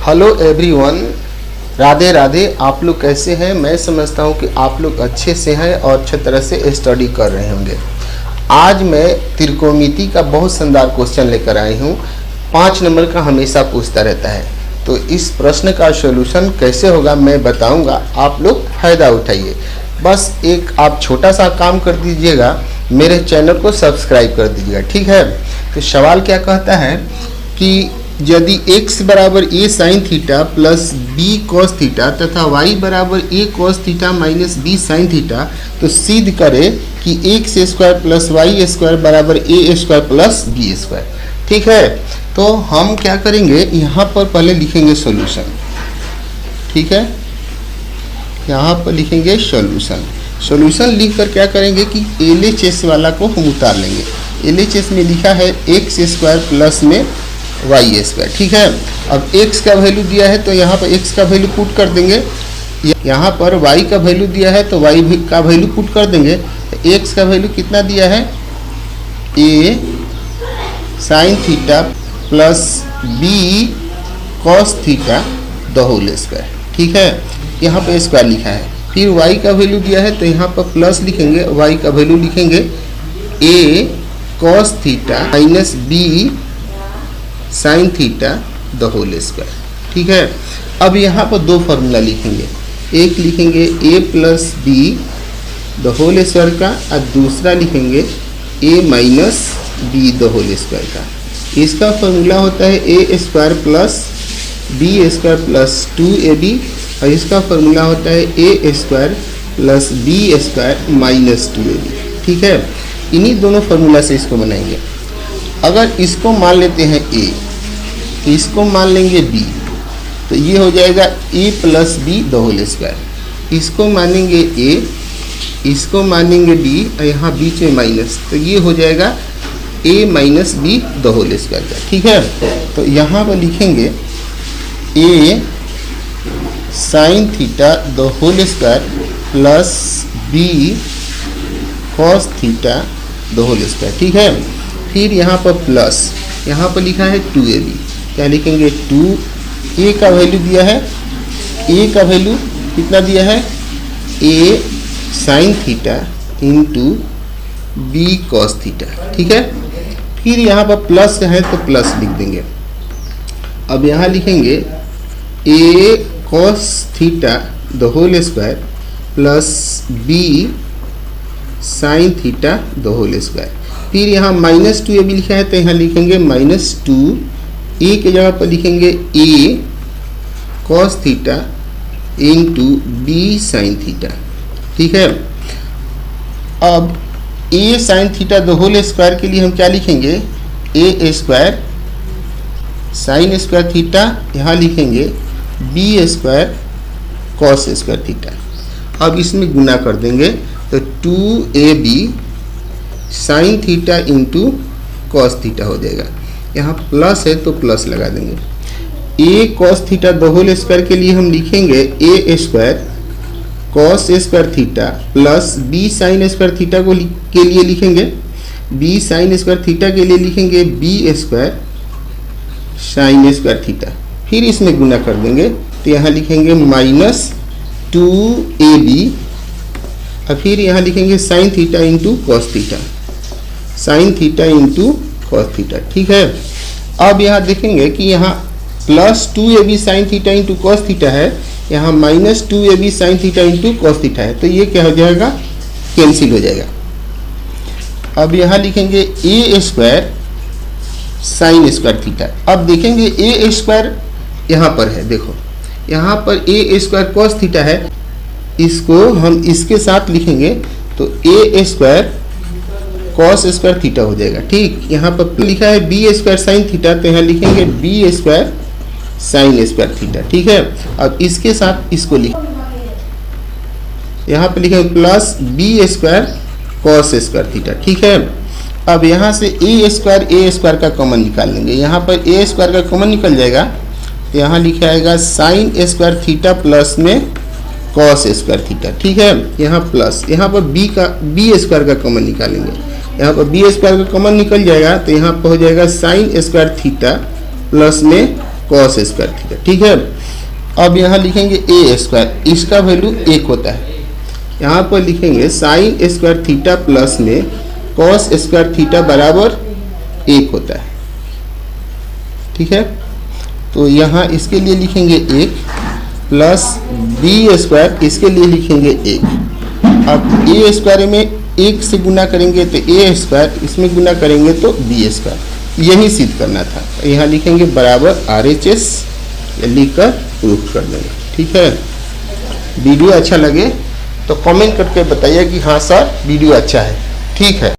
Hello everyone, Radhe Radhe. आप लोग कैसे हैं? मैं समझता हूं कि आप लोग अच्छे से हैं और अच्छे तरह से स्टडी कर रहे होंगे। आज मैं त्रिकोणमिति का बहुत शानदार क्वेश्चन लेकर आई हूं। 5 नंबर का हमेशा पूछता रहता है, तो इस प्रश्न का सॉल्यूशन कैसे होगा मैं बताऊंगा। आप लोग फ़ायदा उठाइए। बस एक आप छोटा सा काम कर दीजिएगा, मेरे चैनल को सब्सक्राइब कर दीजिएगा, ठीक है। तो सवाल क्या कहता है कि यदि x बराबर a sine theta plus b cos theta तथा y बराबर a cos theta minus b sine theta, तो सिद्ध करे कि x square plus y square बराबर a square plus b square. ठीक है, तो हम क्या करेंगे, यहाँ पर पहले लिखेंगे सॉल्यूशन। ठीक है, यहाँ पर लिखेंगे सॉल्यूशन। सॉल्यूशन लिख कर क्या करेंगे कि LHS वाला को हम उतार लेंगे। LHS में लिखा है x स्क्वायर प्लस में y स्क्वायर। ठीक है, अब x का वैल्यू दिया है तो यहाँ पर x का वैल्यू पुट कर देंगे, यहाँ पर y का वैल्यू दिया है तो y का वैल्यू पुट कर देंगे। x का वैल्यू कितना दिया है, a sine theta plus b cos theta the whole square. ठीक है, यहाँ पर स्क्वायर लिखा है। फिर y का वैल्यू दिया है तो यहाँ पर प्लस लिखेंगे, y का वैल्यू लिखेंगे a cos theta minus b sine theta the whole square. ठीक है, अब यहाँ पर दो फार्मूला लिखेंगे, एक लिखेंगे a plus B the whole square का और दूसरा लिखेंगे a minus B the whole square का। इसका फार्मूला होता है a square plus B square plus 2ab और इसका फार्मूला होता है a square plus B square minus 2ab। ठीक है, इन्हीं दोनों फार्मूला से इसको बनाएंगे। अगर इसको मान लेते हैं a, इसको मान लेंगे b, तो ये हो जाएगा a plus B the whole square. इसको मानेंगे a, इसको मानेंगे b और यहाँ बीच में माइनस, तो ये हो जाएगा a minus B the whole square का। ठीक है, तो यहाँ पर लिखेंगे a sine theta the whole square plus b cos theta the whole square. ठीक है, फिर यहाँ पर प्लस, यहाँ पर लिखा है 2ab, क्या लिखेंगे 2a का वैल्यू दिया है, a का वैल्यू कितना दिया है a sine theta into b cos theta. ठीक है, फिर यहाँ पर प्लस है तो प्लस लिख देंगे। अब यहाँ लिखेंगे a cos theta the whole square plus b sine theta the whole square. फिर यहाँ माइनस 2ab लिखा है तो यहाँ लिखेंगे माइनस 2, a के जगह पर लिखेंगे a cos theta into b sine theta. ठीक है, अब a sine theta the whole square के लिए हम क्या लिखेंगे, a square sine square theta, यहाँ लिखेंगे b square cos square theta. अब इसमें गुना कर देंगे तो 2ab sine theta into cos theta हो जाएगा। यहाँ प्लस है तो प्लस लगा देंगे। a cos theta the whole square के लिए हम लिखेंगे a square cos square theta plus b sine square theta को के लिए लिखेंगे b साइन स्क्वायर थीटा के लिए लिखेंगे b square sine square theta. फिर इसमें गुना कर देंगे तो यहाँ लिखेंगे माइनस 2ab और फिर यहाँ लिखेंगे sign theta into cos theta, sign theta into cos theta. ठीक है, अब यहाँ देखेंगे कि यहाँ plus 2ab sine theta into cos theta है, यहाँ minus 2ab sine theta into cos theta है, तो ये क्या हो जाएगा, कैंसिल हो जाएगा। अब यहाँ लिखेंगे a square sine square theta. अब देखेंगे a स्क्वायर यहाँ पर है, देखो यहाँ पर a स्क्वायर कॉस थीटा है, इसको हम इसके साथ लिखेंगे तो a square cos square theta हो जाएगा। ठीक, यहाँ पर लिखा है b स्क्वायर साइन थीटा, तो यहाँ लिखेंगे b square sine square theta. ठीक है, अब इसके साथ इसको लिख, यहाँ पर लिखेंगे plus b square cos square theta. ठीक है, अब यहाँ से a स्क्वायर का कॉमन निकाल लेंगे, यहाँ पर a स्क्वायर का कॉमन निकल जाएगा तो यहाँ लिखा आएगा साइन स्क्वायर थीटा प्लस में कॉस स्क्वायर थीटा। ठीक है, यहाँ प्लस, यहाँ पर b स्क्वायर का कॉमन निकालेंगे, यहाँ पर b स्क्वायर का कॉमन निकल जाएगा तो यहाँ पर हो जाएगा साइन स्क्वायर थीटा प्लस में कॉस स्क्वायर थीटा। ठीक है, अब यहाँ लिखेंगे ए स्क्वायर, इसका वैल्यू 1 होता है। यहाँ पर लिखेंगे साइन स्क्वायर थीटा प्लस में कॉस स्क्वायर थीटा बराबर 1 होता है। ठीक है, तो यहाँ इसके लिए लिखेंगे 1 प्लस बी स्क्वायर, इसके लिए लिखेंगे 1। अब ए स्क्वायर में 1 से गुना करेंगे तो ए स्क्वायर, इसमें गुना करेंगे तो बी स्क्वायर। यही सिद्ध करना था। यहाँ लिखेंगे बराबर RHS, लिख कर प्रूफ कर देंगे। ठीक है, वीडियो अच्छा लगे तो कमेंट करके बताइए कि हाँ सर वीडियो अच्छा है। ठीक है।